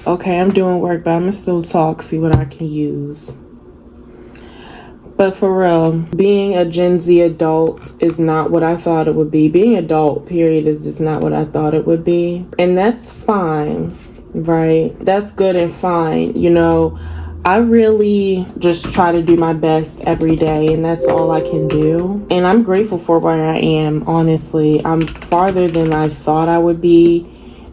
Okay, I'm doing work, but I'm gonna still talk, see what I can use. But for real, being a Gen Z adult is not what I thought it would be. Being adult, period, is just not what I thought it would be. And that's fine, right? That's good and fine. You know, I really just try to do my best every day, and that's all I can do. And I'm grateful for where I am, honestly. I'm farther than I thought I would be,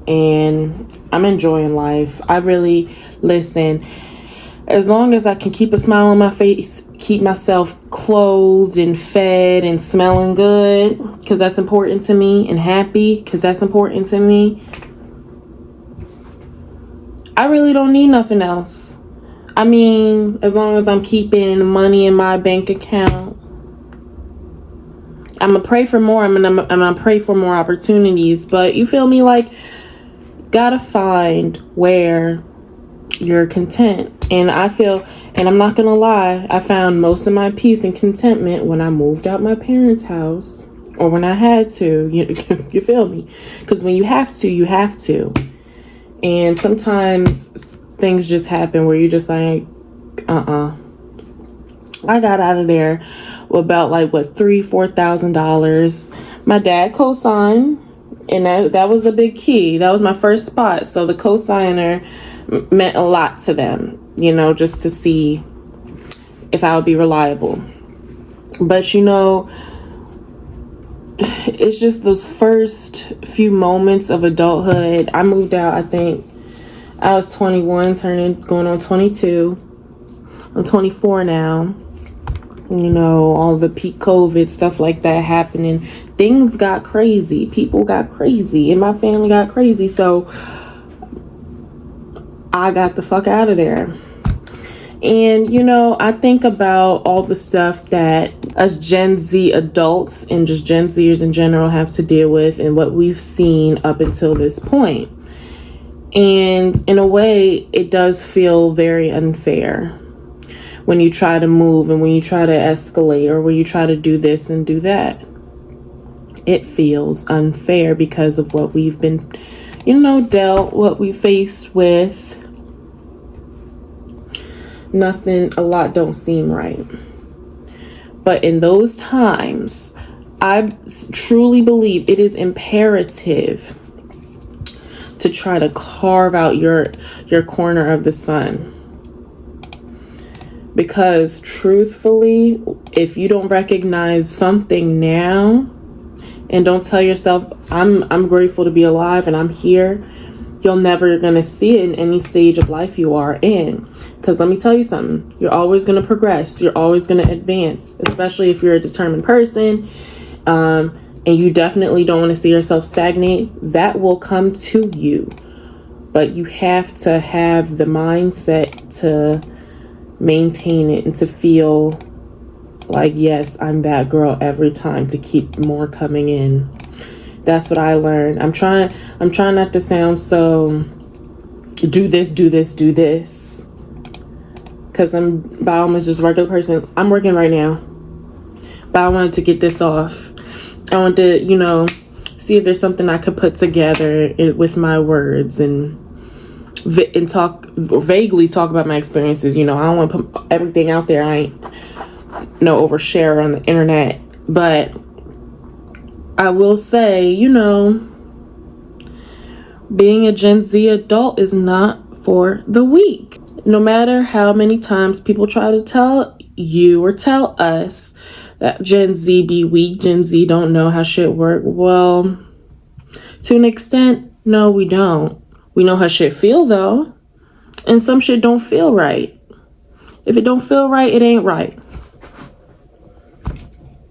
and I'm enjoying life. I really, listen, as long as I can keep a smile on my face, keep myself clothed and fed and smelling good, because that's important to me, and happy, because that's important to me, I really don't need nothing else. I mean, as long as I'm keeping money in my bank account, I'm gonna pray for more. I'm gonna pray for more opportunities. But you feel me? Like, gotta find where you're content. And I feel, and I'm not gonna lie, I found most of my peace and contentment when I moved out my parents' house, or when I had to. You feel me? Because when you have to, you have to. And sometimes things just happen where you just like, I got out of there with about like $3,000-$4,000. My dad co-signed, and that was a big key. That was my first spot. So the co-signer meant a lot to them, just to see if I would be reliable. But it's just those first few moments of adulthood. I moved out, I think I was 21, going on 22. I'm 24 now. All the peak COVID stuff like that happening. Things got crazy. People got crazy, and my family got crazy. So I got the fuck out of there. And, I think about all the stuff that us Gen Z adults and just Gen Zers in general have to deal with, and what we've seen up until this point. And in a way, it does feel very unfair when you try to move, and when you try to escalate, or when you try to do this and do that. It feels unfair because of what we've been, dealt, what we faced with. A lot don't seem right. But in those times, I truly believe it is imperative to try to carve out your corner of the sun. Because truthfully, if you don't recognize something now and don't tell yourself, I'm grateful to be alive and I'm here, you're never going to see it in any stage of life you are in. Because let me tell you something, you're always going to progress. You're always going to advance, especially if you're a determined person. And you definitely don't want to see yourself stagnate. That will come to you. But you have to have the mindset to maintain it and to feel like, yes, I'm that girl every time, to keep more coming in. That's what I learned. I'm trying not to sound so do this, because I'm almost just a regular person. I'm working right now, but I wanted to get this off. I want to, see if there's something I could put together with my words and vaguely talk about my experiences. I don't want to put everything out there. I ain't overshare on the internet, but I will say, being a Gen Z adult is not for the weak. No matter how many times people try to tell you or tell us that Gen Z be weak, Gen Z don't know how shit work. Well, to an extent, no, we don't. We know how shit feel though. And some shit don't feel right. If it don't feel right, it ain't right.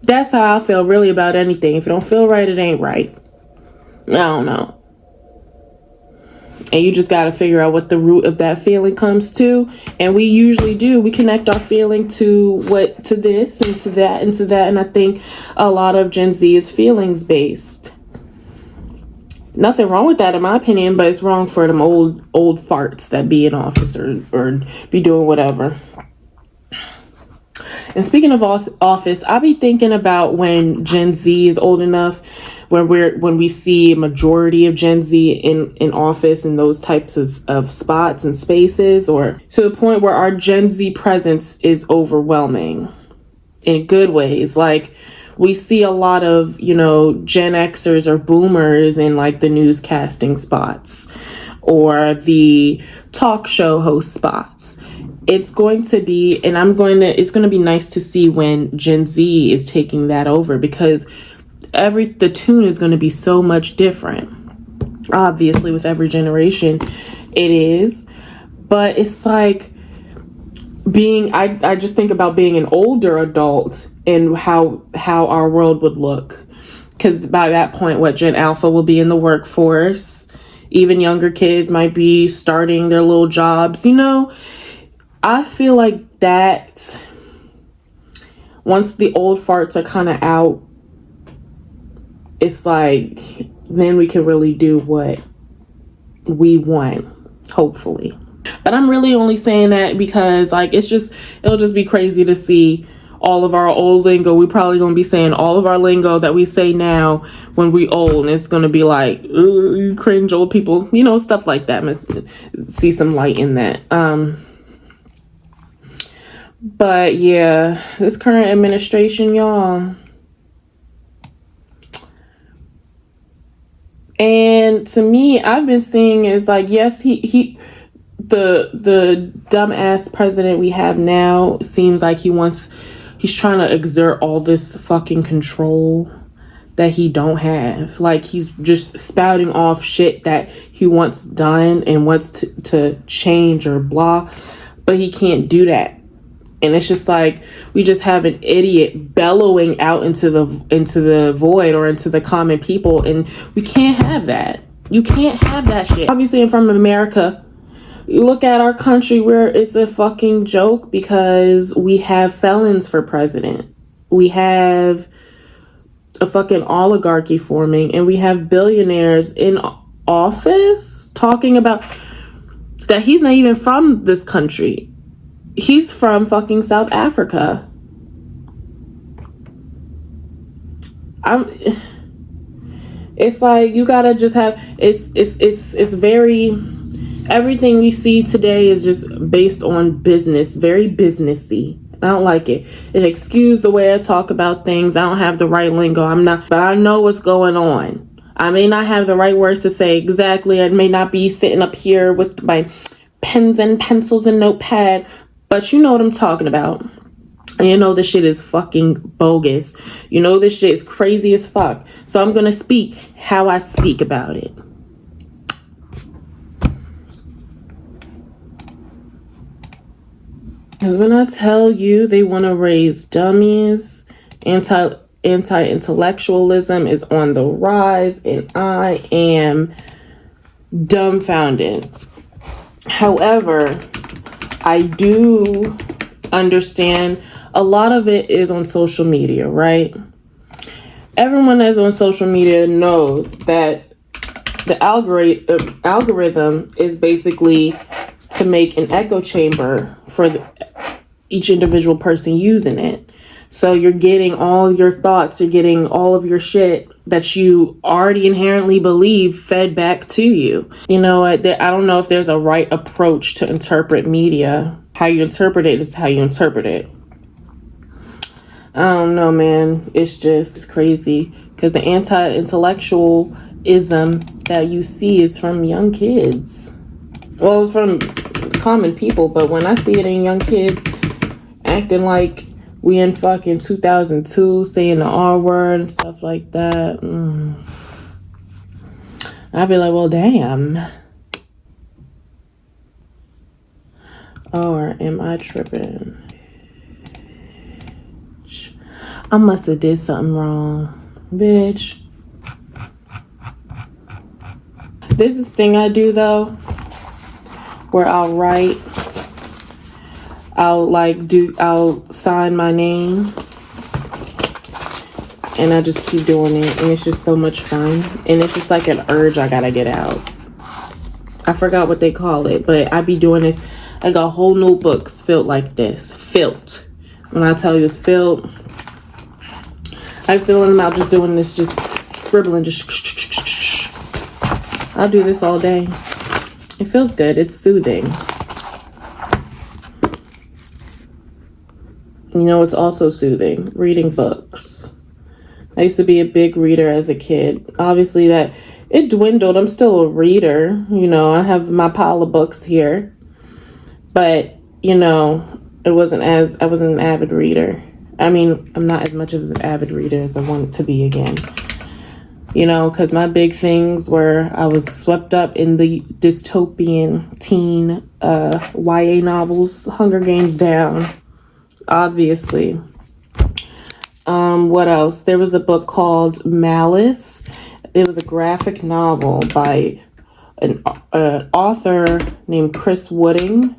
That's how I feel really about anything. If it don't feel right, it ain't right. I don't know. And you just got to figure out what the root of that feeling comes to. And we usually do. We connect our feeling to this and to that and to that. And I think a lot of Gen Z is feelings based. Nothing wrong with that in my opinion, but it's wrong for them old farts that be in office or be doing whatever. And speaking of office, I be thinking about when Gen Z is old enough, when we see a majority of Gen Z in office in those types of spots and spaces, or to the point where our Gen Z presence is overwhelming in good ways. Like, we see a lot of, you know, Gen Xers or boomers in like the newscasting spots or the talk show host spots. It's going to be, and it's going to be nice to see when Gen Z is taking that over, because the tune is going to be so much different. Obviously, with every generation, it is. But it's like I just think about being an older adult and how our world would look. Because by that point, Gen Alpha will be in the workforce. Even younger kids might be starting their little jobs. You know, I feel like that once the old farts are kind of out, it's like, then we can really do what we want, hopefully. But I'm really only saying that because, like, it'll just be crazy to see all of our old lingo. We probably gonna be saying all of our lingo that we say now when we old, and it's gonna be like, you cringe old people, you know, stuff like that. See some light in that. But yeah, this current administration, y'all. And to me, I've been seeing is like, yes, the dumbass president we have now seems like he's trying to exert all this fucking control that he don't have. Like, he's just spouting off shit that he wants done and wants to change or blah, but he can't do that. And it's just like, we just have an idiot bellowing out into the void or into the common people. And we can't have that. You can't have that shit. Obviously, I'm from America. You look at our country where it's a fucking joke because we have felons for president. We have a fucking oligarchy forming, and we have billionaires in office talking about that he's not even from this country. He's from fucking South Africa. It's like, you gotta just have, it's very, everything we see today is just based on business, very businessy. I don't like it. And excuse the way I talk about things. I don't have the right lingo. But I know what's going on. I may not have the right words to say exactly. I may not be sitting up here with my pens and pencils and notepad, but you know what I'm talking about. And you know this shit is fucking bogus. You know this shit is crazy as fuck. So I'm going to speak how I speak about it. Because when I tell you they want to raise dummies, anti-intellectualism is on the rise, and I am dumbfounded. However, I do understand a lot of it is on social media, right? Everyone that's on social media knows that the algorithm is basically to make an echo chamber for each individual person using it. So you're getting all your thoughts, you're getting all of your shit that you already inherently believe fed back to you. You know, I don't know if there's a right approach to interpret media. How you interpret it is how you interpret it. I don't know, man. It's just crazy because the anti-intellectualism that you see is from young kids. Well, from common people, but when I see it in young kids acting like we in fucking 2002, saying the R word and stuff like that, I'd be like, well, damn. Or am I tripping? I must have did something wrong, bitch. This is this thing I do though, where I'll sign my name, and I just keep doing it, and it's just so much fun, and it's just like an urge I gotta get out. I forgot what they call it, but I be doing it. I got whole notebooks filled like this. Filled. When I tell you it's filled, I'm feeling about just doing this just scribbling. Just I'll do this all day. It feels good. It's soothing. You know, it's also soothing. Reading books. I used to be a big reader as a kid. Obviously that it dwindled. I'm still a reader. You know, I have my pile of books here. But, you know, I wasn't an avid reader. I mean, I'm not as much of an avid reader as I want to be again. You know, because my big things were I was swept up in the dystopian teen YA novels, Hunger Games down, obviously. What else? There was a book called Malice. It was a graphic novel by an author named Chris Wooding.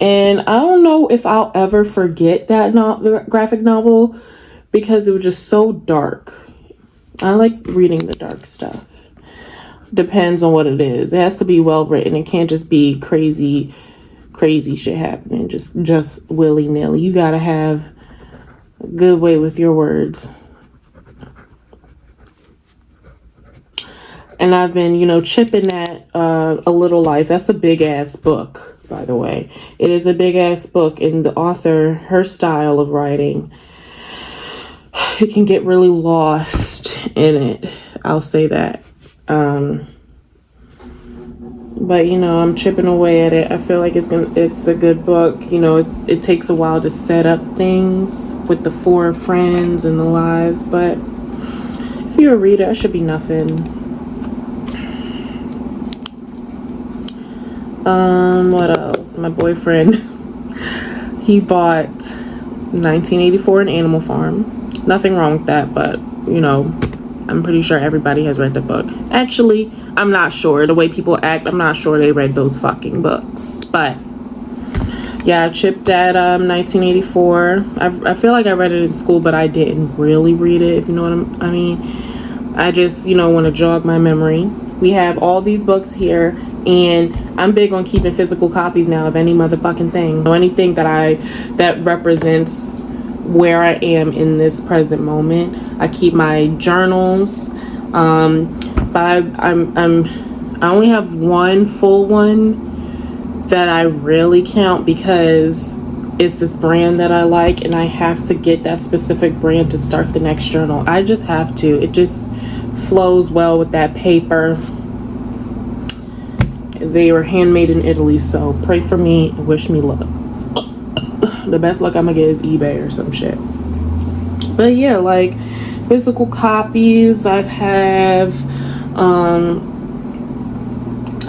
And I don't know if I'll ever forget that graphic novel because it was just so dark. I like reading the dark stuff. Depends on what it is. It has to be well written. It can't just be crazy shit happening just willy-nilly. You gotta have a good way with your words. And I've been, you know, chipping at A Little Life. That's a big ass book, by the way. It is a big ass book, and the author, her style of writing, it can get really lost in it. I'll say that. But, you know, I'm chipping away at it. I feel like it's a good book. You know, it takes a while to set up things with the 4 friends and the lives. But if you're a reader, it should be nothing. What else? My boyfriend, he bought 1984 an Animal Farm. Nothing wrong with that, but, you know, I'm pretty sure everybody has read the book. Actually, I'm not sure. The way people act, I'm not sure they read those fucking books. But, yeah, I chipped at 1984. I feel like I read it in school, but I didn't really read it, if you know what I mean. I just, you know, want to jog my memory. We have all these books here, and I'm big on keeping physical copies now of any motherfucking thing. Anything that represents where I am in this present moment. I keep my journals, but I only have one full one that I really count because it's this brand that I like, and I have to get that specific brand to start the next journal. I just have to. It just flows well with that paper. They were handmade in Italy, so pray for me and wish me luck. The best luck I'm gonna get is eBay or some shit. But yeah, like physical copies, I have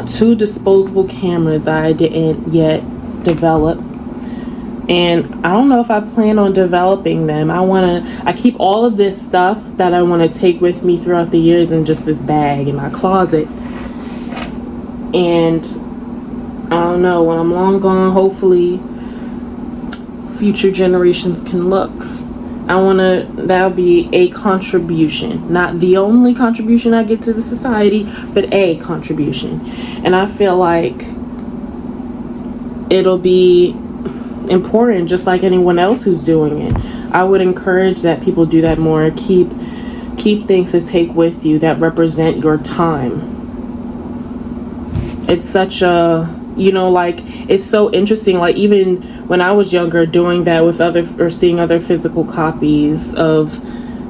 2 disposable cameras I didn't yet develop, and I don't know if I plan on developing them. I keep all of this stuff that I want to take with me throughout the years in just this bag in my closet. And I don't know, when I'm long gone, hopefully future generations can look. That'll be a contribution, not the only contribution I get to the society, but a contribution. And I feel like it'll be important, just like anyone else who's doing it. I would encourage that people do that more. Keep things to take with you that represent your time. It's such a, you know, like, it's so interesting. Like, even when I was younger, doing that with seeing other physical copies of,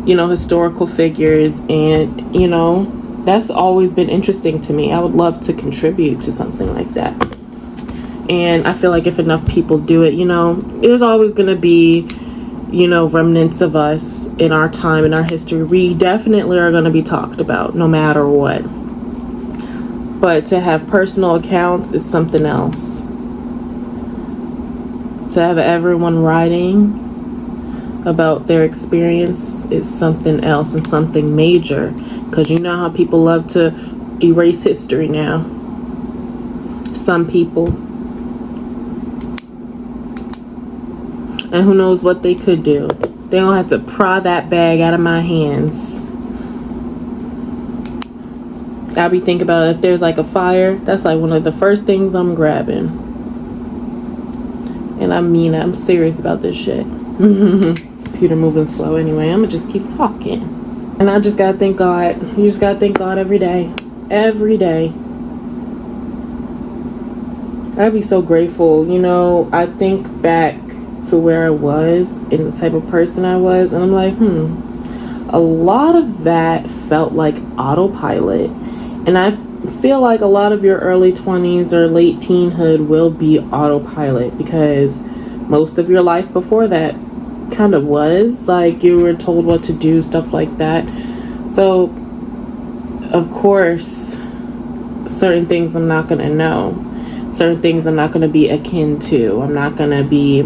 you know, historical figures, and, you know, that's always been interesting to me. I would love to contribute to something like that. And I feel like if enough people do it, you know, there's always going to be, you know, remnants of us in our time, in our history. We definitely are going to be talked about no matter what. But to have personal accounts is something else. To have everyone writing about their experience is something else, and something major. Because you know how people love to erase history now. Some people. And who knows what they could do. They don't have to pry that bag out of my hands. I'll be thinking about if there's like a fire, that's like one of the first things I'm grabbing. And I mean, I'm serious about this shit. computer moving slow anyway. I'm gonna just keep talking. And I just gotta thank God. You just gotta thank God every day. Every day. I'd be so grateful. You know, I think back to where I was and the type of person I was, and I'm like, a lot of that felt like autopilot. And I feel like a lot of your early 20s or late teenhood will be autopilot, because most of your life before that kind of was like you were told what to do, stuff like that. So of course certain things I'm not going to know, certain things I'm not going to be akin to, I'm not going to be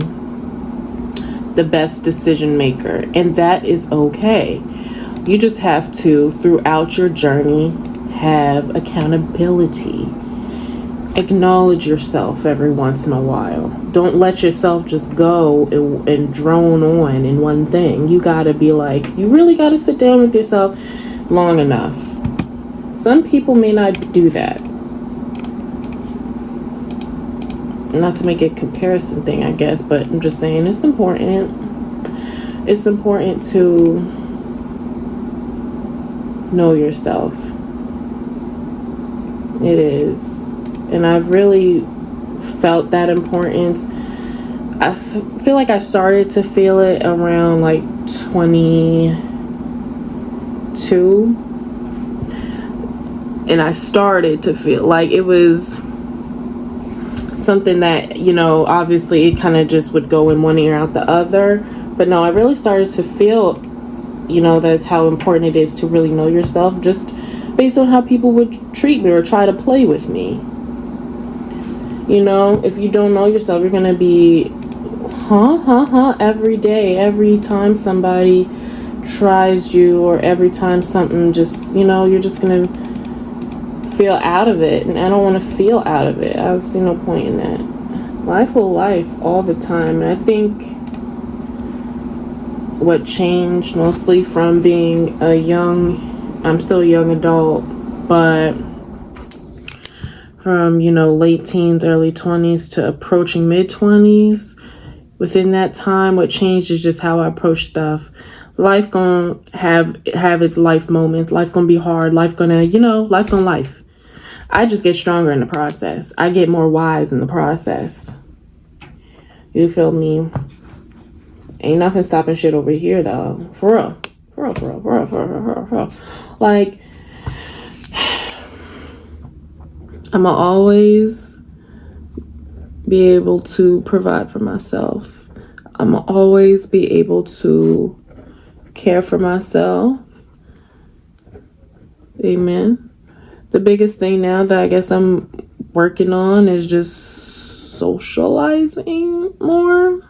the best decision maker, and that is okay. You just have to, throughout your journey, have accountability. Acknowledge yourself every once in a while. Don't let yourself just go and drone on in one thing. You gotta be like, you really gotta sit down with yourself long enough. Some people may not do that. Not to make it a comparison thing, I guess, but I'm just saying it's important. It's important to know yourself. It is. And I've really felt that importance. I feel like I started to feel it around like 22. And I started to feel like it was something that, you know, obviously it kind of just would go in one ear out the other. But no, I really started to feel, you know, that's how important it is to really know yourself, just based on how people would treat me or try to play with me. You know, if you don't know yourself, you're going to be every day, every time somebody tries you, or every time something just, you know, you're just going to feel out of it. And I don't want to feel out of it. I see no point in that. Life will life all the time. And I think what changed mostly from being I'm still a young adult, but from, you know, late teens, early 20s to approaching mid 20s, within that time, what changed is just how I approach stuff. Life gonna have its life moments. Life gonna be hard. Life gonna, you know, life gonna life. I just get stronger in the process. I get more wise in the process. You feel me? Ain't nothing stopping shit over here, though. For real. For real. Like, I'ma always be able to provide for myself. I'ma always be able to care for myself. Amen. The biggest thing now that I guess I'm working on is just socializing more.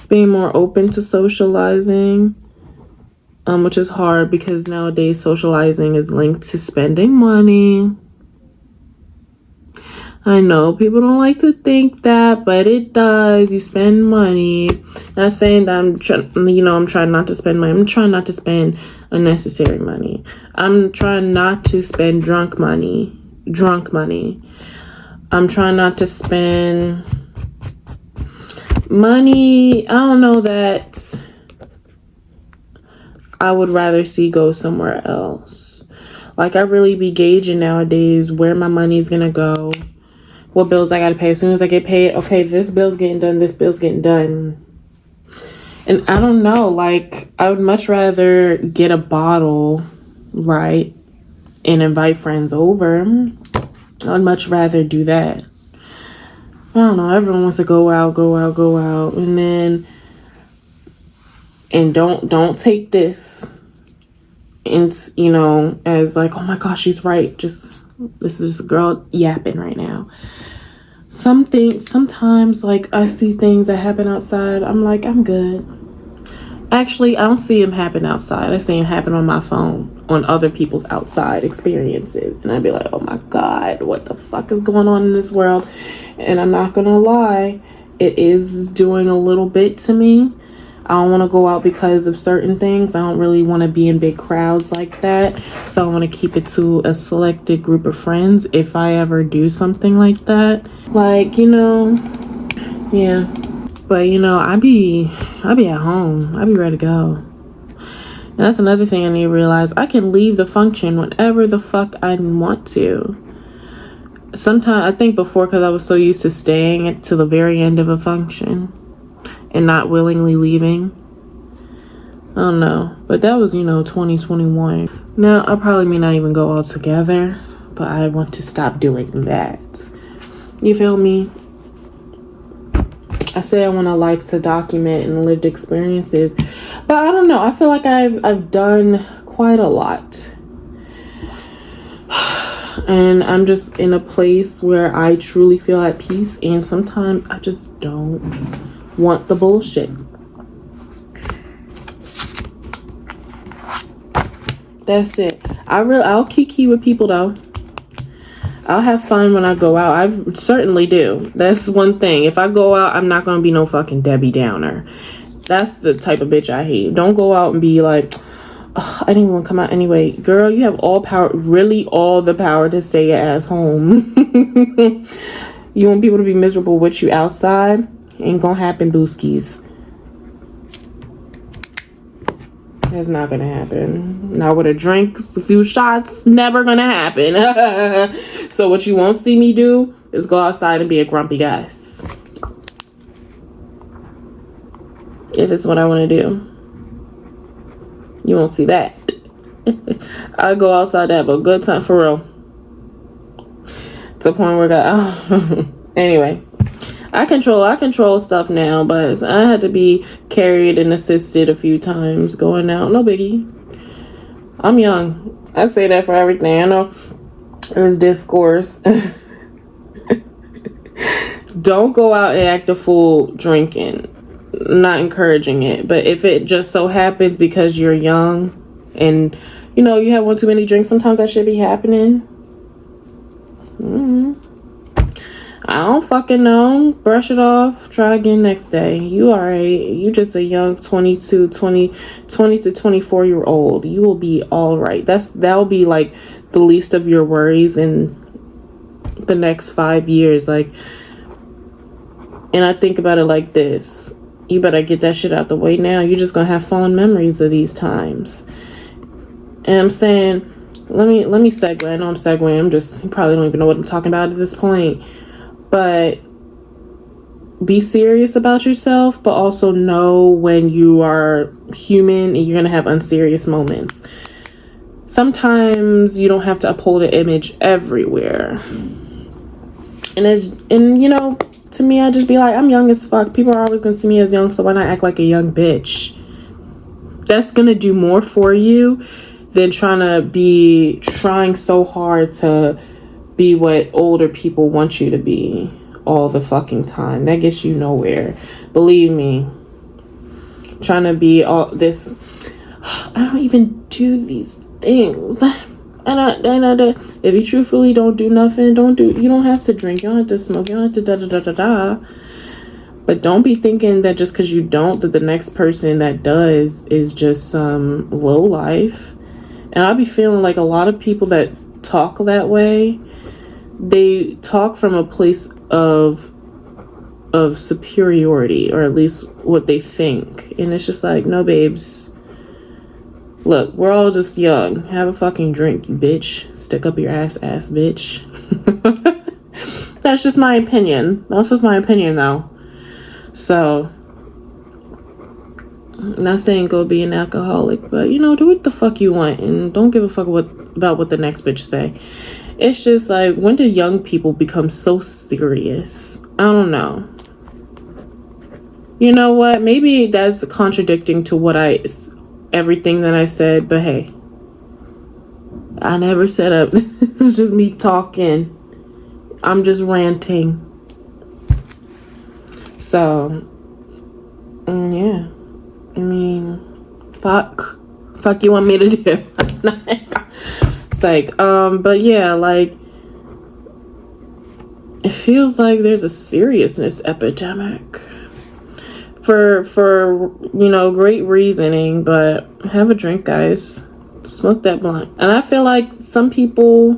Being more open to socializing, which is hard because nowadays socializing is linked to spending money. I know people don't like to think that, but it does. You spend money. Not saying that I'm trying not to spend money. I'm trying not to spend unnecessary money. I'm trying not to spend drunk money. I'm trying not to spend money, I don't know, that I would rather see go somewhere else. Like, I really be gauging nowadays where my money is gonna go, what bills I gotta pay. As soon as I get paid, okay, this bill's getting done, this bill's getting done. And I don't know, like, I would much rather get a bottle, right, and invite friends over. I would much rather do that. I don't know, everyone wants to go out, and don't take this and, you know, as like, oh my gosh, she's right, this is just a girl yapping right now. Sometimes, like, I see things that happen outside, I'm like, I'm good. Actually, I don't see them happen outside. I see them happen on my phone, on other people's outside experiences. And I'd be like, oh my God, what the fuck is going on in this world? And I'm not gonna lie, it is doing a little bit to me. I don't want to go out because of certain things. I don't really want to be in big crowds like that. So I want to keep it to a selected group of friends if I ever do something like that. Like, you know, yeah. But, you know, I be I be at home. I be ready to go. And that's another thing I need to realize. I can leave the function whenever the fuck I want to. Sometimes, I think before, because I was so used to staying to the very end of a function and not willingly leaving. I don't know. But that was, 2021. Now, I probably may not even go all together, but I want to stop doing that. You feel me? I say I want a life to document and lived experiences, but I don't know. I feel like I've done quite a lot. And I'm just in a place where I truly feel at peace, and sometimes I just don't want the bullshit. That's it. I'll kiki with people though. I'll have fun when I go out. I certainly do. That's one thing. If I go out, I'm not gonna be no fucking Debbie Downer. That's the type of bitch I hate. Don't go out and be like, I didn't want to come out anyway. Girl, you have all power, really all the power to stay your ass home. You want people to be miserable with you outside? Ain't gonna happen, booskies. That's not gonna happen. Not with a drink, a few shots, never gonna happen. So what you won't see me do is go outside and be a grumpy guys. If it's what I want to do. You won't see that. I go outside to have a good time, for real. To the point where anyway, I control stuff now, but I had to be carried and assisted a few times going out. No biggie. I'm young. I say that for everything. I know there's discourse. Don't go out and act a fool drinking. Not encouraging it, but if it just so happens because you're young and you have one too many drinks, sometimes that should be happening. I don't fucking know. Brush it off. Try again next day. You alright. You just a young 20 to 24 year old. You will be alright. That'll be like the least of your worries in the next 5 years. Like, and I think about it like this. You better get that shit out the way now. You're just gonna have fond memories of these times. And I'm saying, let me segue. I know I'm segueing. You probably don't even know what I'm talking about at this point. But be serious about yourself, but also know when you are human and you're gonna have unserious moments. Sometimes you don't have to uphold an image everywhere. To me, I just be like, I'm young as fuck. People are always gonna see me as young, so why not act like a young bitch? That's gonna do more for you than trying so hard to be what older people want you to be all the fucking time. That gets you nowhere. Believe me. Trying to be all this. I don't even do these things. If you truthfully don't do nothing, you don't have to drink, you don't have to smoke, you don't have to da. But don't be thinking that just because you don't, that the next person that does is just some low life. And I'll be feeling like a lot of people that talk that way, they talk from a place of superiority, or at least what they think. And it's just like, no, babes. Look, we're all just young. Have a fucking drink, you bitch. Stick up your ass, bitch. That's just my opinion. That's just my opinion, though. So, I'm not saying go be an alcoholic, but, do what the fuck you want. And don't give a fuck about what the next bitch say. It's just like, when do young people become so serious? I don't know. You know what? Maybe that's contradicting to everything that I said, but hey, I never set up. This is just me talking. I'm just ranting. So, yeah. I mean, fuck you want me to do? It's like, but yeah, like, it feels like there's a seriousness epidemic. For great reasoning, but have a drink, guys. Smoke that blunt. And I feel like some people,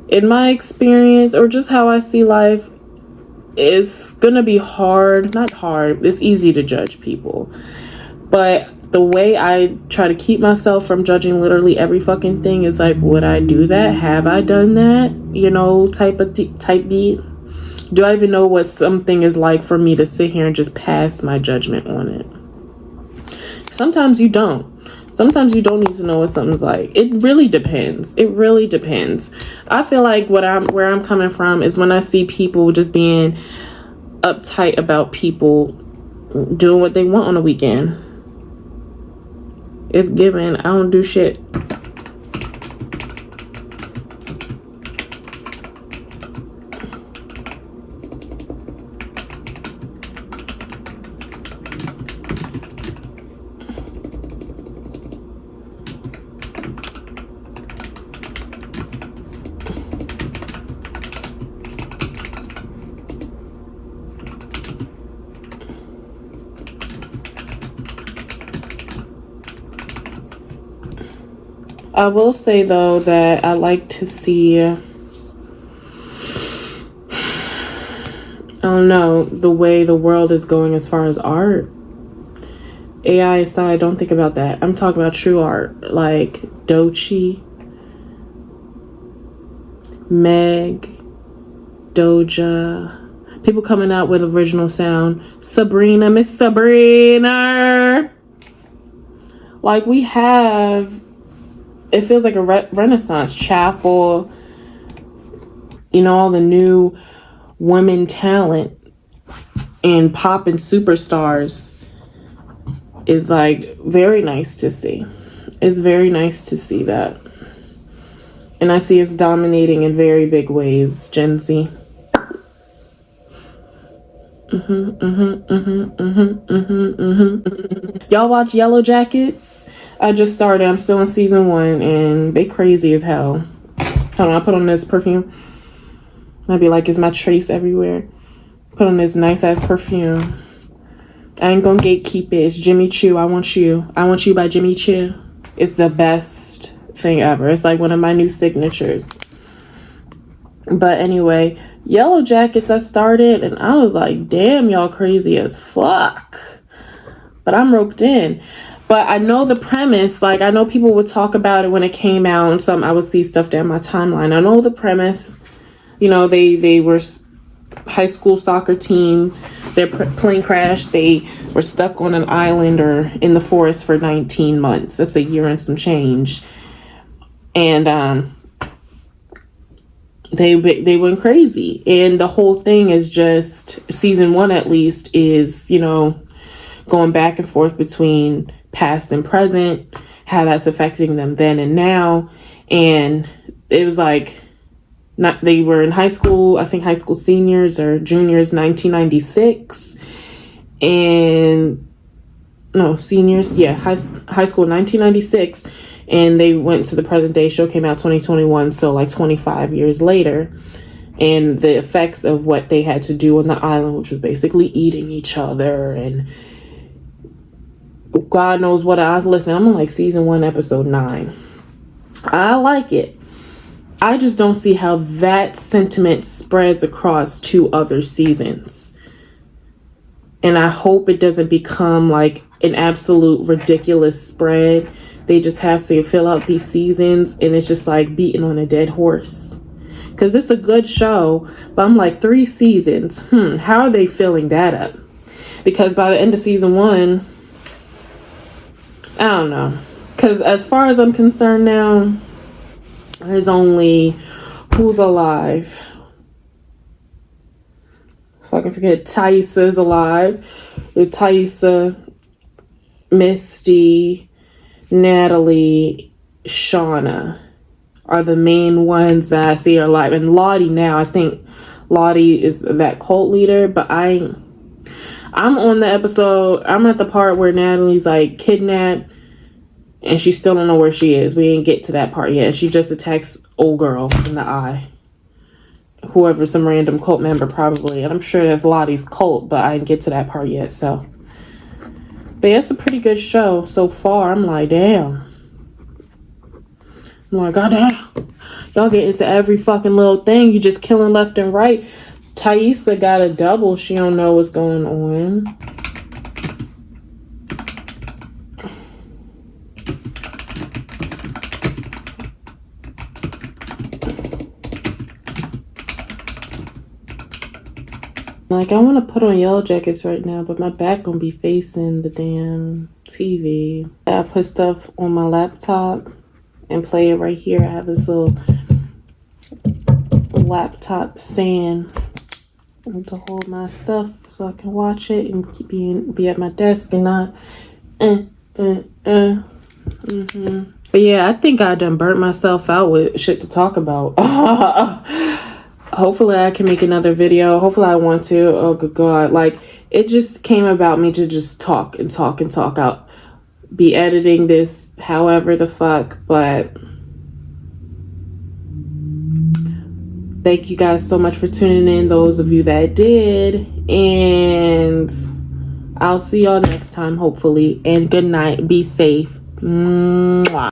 in my experience, or just how I see life, it's gonna be hard. Not hard. It's easy to judge people. But the way I try to keep myself from judging literally every fucking thing is like, would I do that? Have I done that? You know, type beat. Do I even know what something is like for me to sit here and just pass my judgment on it? Sometimes you don't. Sometimes you don't need to know what something's like. It really depends. It really depends. I feel like where I'm coming from is when I see people just being uptight about people doing what they want on the weekend. It's given. I don't do shit. I will say though that I like to see, I don't know, the way the world is going as far as art. AI aside, don't think about that. I'm talking about true art, like Dochi, Meg, Doja, people coming out with original sound. Sabrina, Miss Sabrina. Like we have, it feels like a renaissance. Chapel, you know, all the new women talent and pop and superstars is like very nice to see. It's very nice to see that. And I see it's dominating in very big ways, Gen Z. Y'all watch Yellowjackets? I just started. I'm still in season 1 and they crazy as hell. Hold on, I put on this perfume. I'd be like, is my trace everywhere? Put on this nice ass perfume. I ain't gonna gatekeep it. It's Jimmy Choo. I Want You. I Want You by Jimmy Choo. It's the best thing ever. It's like one of my new signatures. But anyway, Yellowjackets I started and I was like, damn, y'all crazy as fuck. But I'm roped in. But I know the premise. Like, I know people would talk about it when it came out and I would see stuff down my timeline. I know the premise. You know, they were high school soccer team. Their plane crashed. They were stuck on an island or in the forest for 19 months. That's a year and some change. And they went crazy. And the whole thing is just, season 1 at least, is, you know, going back and forth between past and present, how that's affecting them then and now. And it was like, they were in high school, I think high school seniors or juniors, 1996. And no, seniors, yeah, high school 1996. And they went to the present day. Show came out 2021, so like 25 years later. And the effects of what they had to do on the island, which was basically eating each other and God knows what. Listen, I'm on like season 1, episode 9. I like it. I just don't see how that sentiment spreads across 2 other seasons. And I hope it doesn't become like an absolute ridiculous spread. They just have to fill out these seasons and it's just like beating on a dead horse. Because it's a good show, but I'm like, 3 seasons. How are they filling that up? Because by the end of season 1, I don't know. Because as far as I'm concerned now, there's only who's alive. If I can forget, Thaisa alive. With Thaisa, Misty, Natalie, Shauna are the main ones that I see are alive. And Lottie now, I think Lottie is that cult leader, but I'm on the episode, I'm at the part where Natalie's like kidnapped and she still don't know where she is. We didn't get to that part yet. She just attacks old girl in the eye. Whoever, some random cult member probably. And I'm sure that's Lottie's cult, but I didn't get to that part yet, so. But yeah, it's a pretty good show so far. I'm like, damn. I'm like, goddamn. Y'all get into every fucking little thing. You just killing left and right. Thaisa got a double. She don't know what's going on. Like, I want to put on Yellowjackets right now, but my back gonna be facing the damn TV. I put stuff on my laptop and play it right here. I have this little laptop stand to hold my stuff so I can watch it and be at my desk and not But yeah, I think I done burnt myself out with shit to talk about. Hopefully I can make another video. Hopefully I want to. Oh good God. Like, it just came about me to just talk and talk and talk out. Be editing this however the fuck, but thank you guys so much for tuning in, those of you that did, and I'll see y'all next time, hopefully, and good night. Be safe. Mwah.